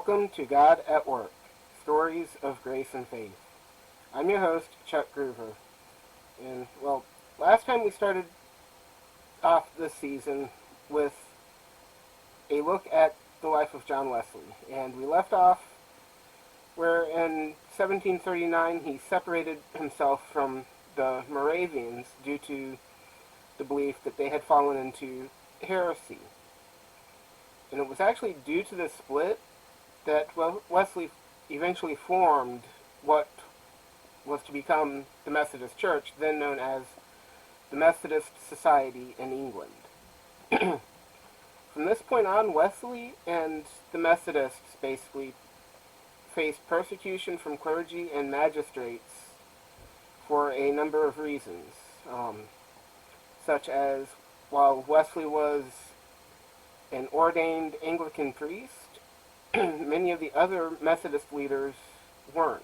Welcome to God at Work, Stories of Grace and Faith. I'm your host, Chuck Groover. And, last time we started off this season with a look at the life of John Wesley. And we left off where in 1739 he separated himself from the Moravians due to the belief that they had fallen into heresy. And it was actually due to this split that Wesley eventually formed what was to become the Methodist Church, then known as the Methodist Society in England. From this point on, Wesley and the Methodists basically faced persecution from clergy and magistrates for a number of reasons, such as while Wesley was an ordained Anglican priest, many of the other Methodist leaders weren't.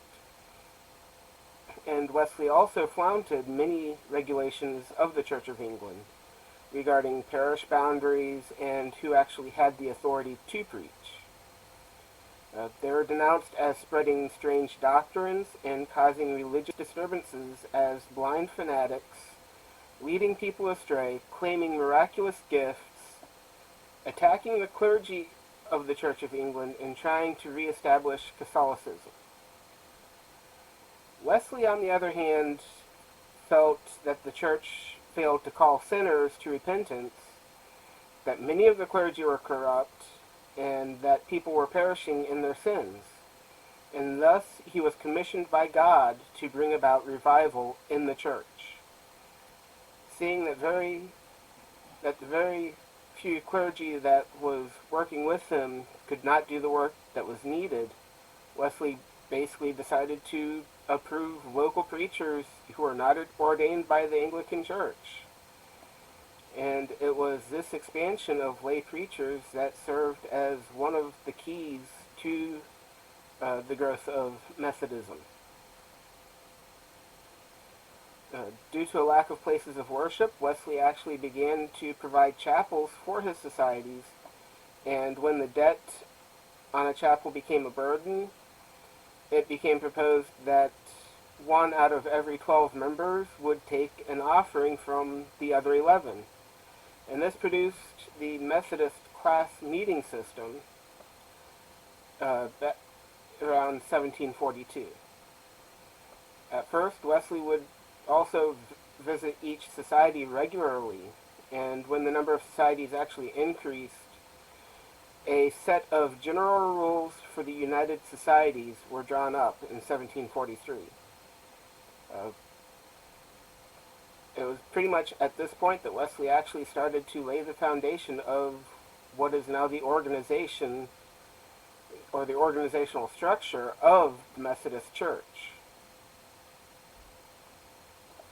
And Wesley also flaunted many regulations of the Church of England regarding parish boundaries and who actually had the authority to preach. They were denounced as spreading strange doctrines and causing religious disturbances as blind fanatics, leading people astray, claiming miraculous gifts, attacking the clergy of the Church of England, and trying to reestablish Catholicism. Wesley, on the other hand, felt that the Church failed to call sinners to repentance, that many of the clergy were corrupt, and that people were perishing in their sins. And thus, he was commissioned by God to bring about revival in the Church. Seeing that the very few clergy that was working with him could not do the work that was needed, Wesley basically decided to approve local preachers who were not ordained by the Anglican Church. And it was this expansion of lay preachers that served as one of the keys to the growth of Methodism. Due to a lack of places of worship, Wesley actually began to provide chapels for his societies, and when the debt on a chapel became a burden, it became proposed that 1 out of every 12 members would take an offering from the other 11. And this produced the Methodist class meeting system around 1742. At first, Wesley would also visit each society regularly, and when the number of societies actually increased, a set of general rules for the United Societies were drawn up in 1743. It was pretty much at this point that Wesley actually started to lay the foundation of what is now the organization, or the organizational structure of the Methodist Church.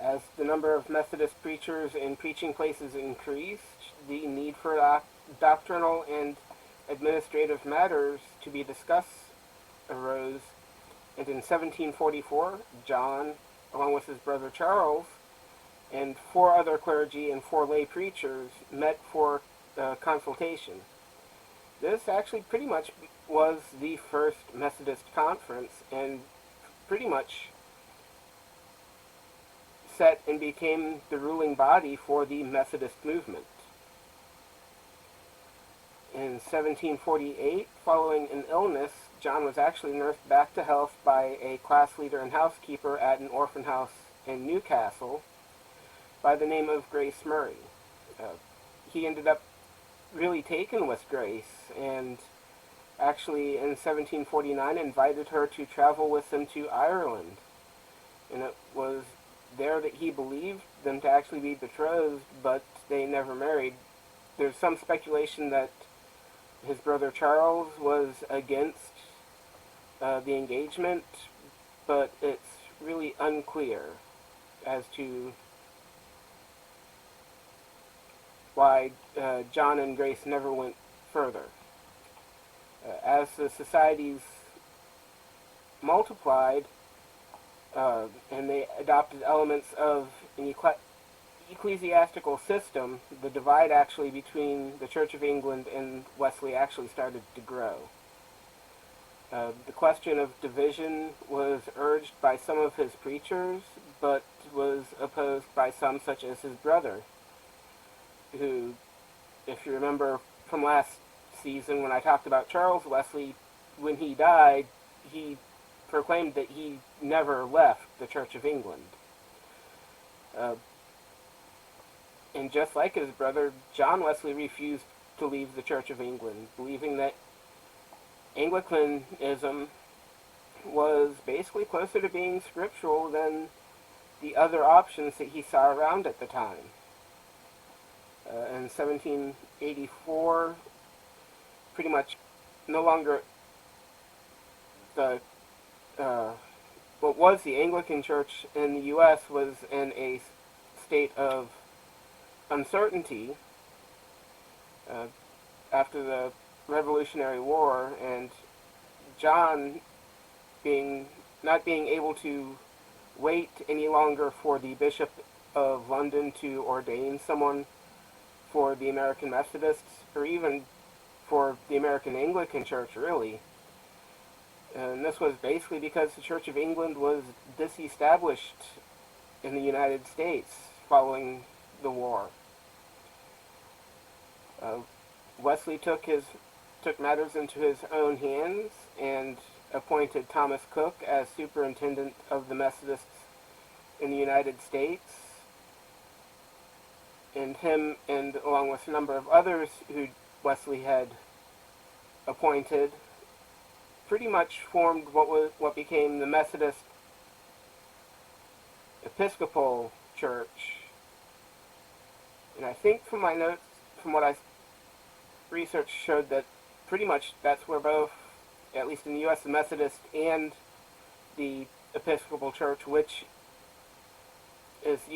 As the number of Methodist preachers and preaching places increased, the need for doctrinal and administrative matters to be discussed arose, and in 1744, John, along with his brother Charles, and 4 other clergy and 4 lay preachers met for consultation. This actually pretty much was the first Methodist conference, and pretty much set and became the ruling body for the Methodist movement. In 1748, following an illness, John was actually nursed back to health by a class leader and housekeeper at an orphan house in Newcastle by the name of Grace Murray. He ended up really taken with Grace, and actually in 1749 invited her to travel with him to Ireland. And it was there that he believed them to actually be betrothed, but they never married. There's some speculation that his brother Charles was against the engagement, but it's really unclear as to why John and Grace never went further. As the societies multiplied, and they adopted elements of an ecclesiastical system, the divide actually between the Church of England and Wesley actually started to grow. The question of division was urged by some of his preachers, but was opposed by some, such as his brother, who, if you remember from last season when I talked about Charles Wesley, when he died, he proclaimed that he never left the Church of England. And just like his brother, John Wesley refused to leave the Church of England, believing that Anglicanism was basically closer to being scriptural than the other options that he saw around at the time. In 1784, pretty much no longer the what was the Anglican Church in the U.S. was in a state of uncertainty after the Revolutionary War, and John not being able to wait any longer for the Bishop of London to ordain someone for the American Methodists, or even for the American Anglican Church, really. And this was basically because the Church of England was disestablished in the United States following the war. Wesley took matters into his own hands and appointed Thomas Cook as superintendent of the Methodists in the United States. And him, and along with a number of others who Wesley had appointed, pretty much formed what became the Methodist Episcopal Church. And I think from my notes, from what I research showed that pretty much that's where both, at least in the U.S., the Methodist and the Episcopal Church, which is the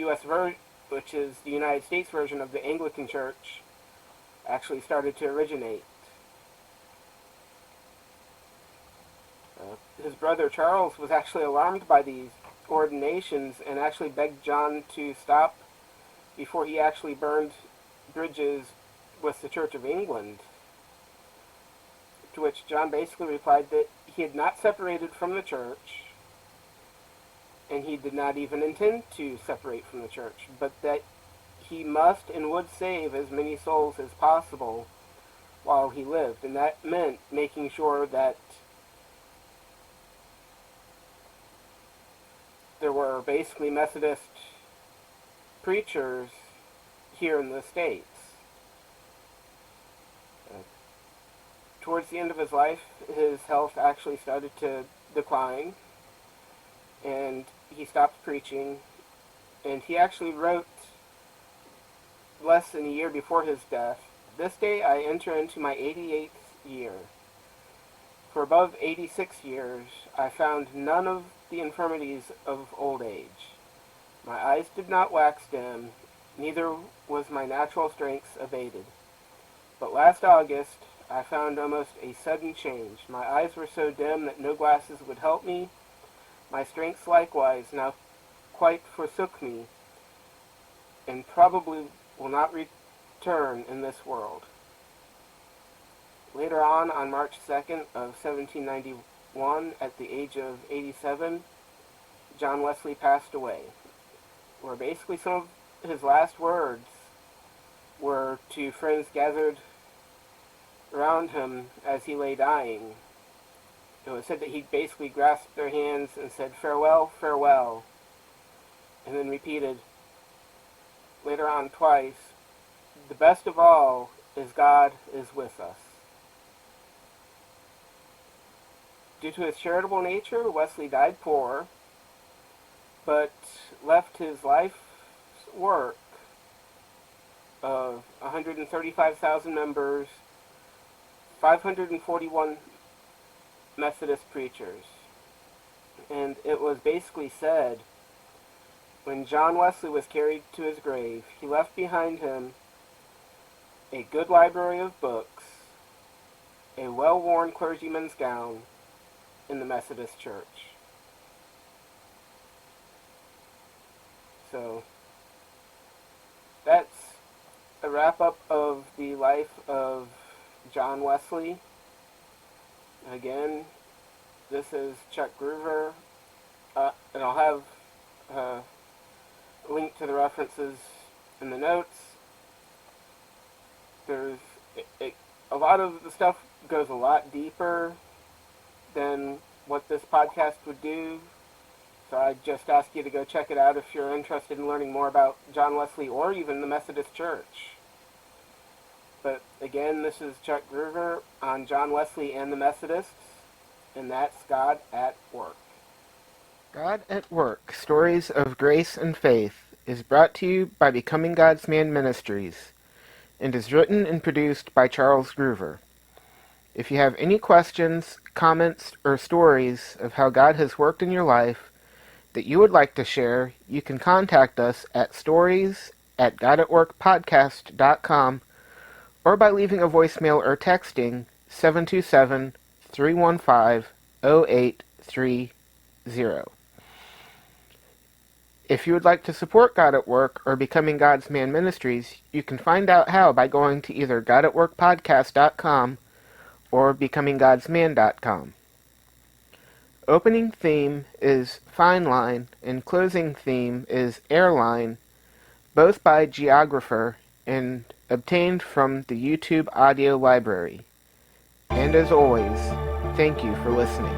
United States version of the Anglican Church, actually started to originate. His brother Charles was actually alarmed by these ordinations and actually begged John to stop before he actually burned bridges with the Church of England. To which John basically replied that he had not separated from the church, and he did not even intend to separate from the church, but that he must and would save as many souls as possible while he lived. And that meant making sure that there were basically Methodist preachers here in the States. Towards the end of his life, his health actually started to decline, and he stopped preaching, and he actually wrote less than a year before his death, "This day I enter into my 88th year. For above 86 years I found none of the infirmities of old age. My eyes did not wax dim, neither was my natural strength abated. But last August I found almost a sudden change. My eyes were so dim that no glasses would help me. My strength likewise now quite forsook me, and probably will not return in this world." Later on March 2nd of 1791, at the age of 87, John Wesley passed away, where basically some of his last words were to friends gathered around him as he lay dying. It was said that he basically grasped their hands and said, "Farewell, farewell," and then repeated later on twice, "The best of all is God is with us." Due to his charitable nature, Wesley died poor, but left his life's work of 135,000 members, 541 Methodist preachers. And it was basically said, when John Wesley was carried to his grave, he left behind him a good library of books, a well-worn clergyman's gown in the Methodist Church. So that's a wrap-up of the life of John Wesley. Again, This is Chuck Groover, and I'll have a link to the references in the notes. There's a lot of the stuff goes a lot deeper than what this podcast would do. So I just ask you to go check it out if you're interested in learning more about John Wesley or even the Methodist Church. But again, this is Chuck Groover on John Wesley and the Methodists, and that's God at Work. God at Work, Stories of Grace and Faith, is brought to you by Becoming God's Man Ministries, and is written and produced by Charles Groover. If you have any questions, comments, or stories of how God has worked in your life that you would like to share, you can contact us at stories@godatworkpodcast.com or by leaving a voicemail or texting 727-315-0830. If you would like to support God at Work or Becoming God's Man Ministries, you can find out how by going to either godatworkpodcast.com or becominggodsman.com. Opening theme is Fine Line, and closing theme is Airline, both by Geographer and obtained from the YouTube audio library. And as always, thank you for listening.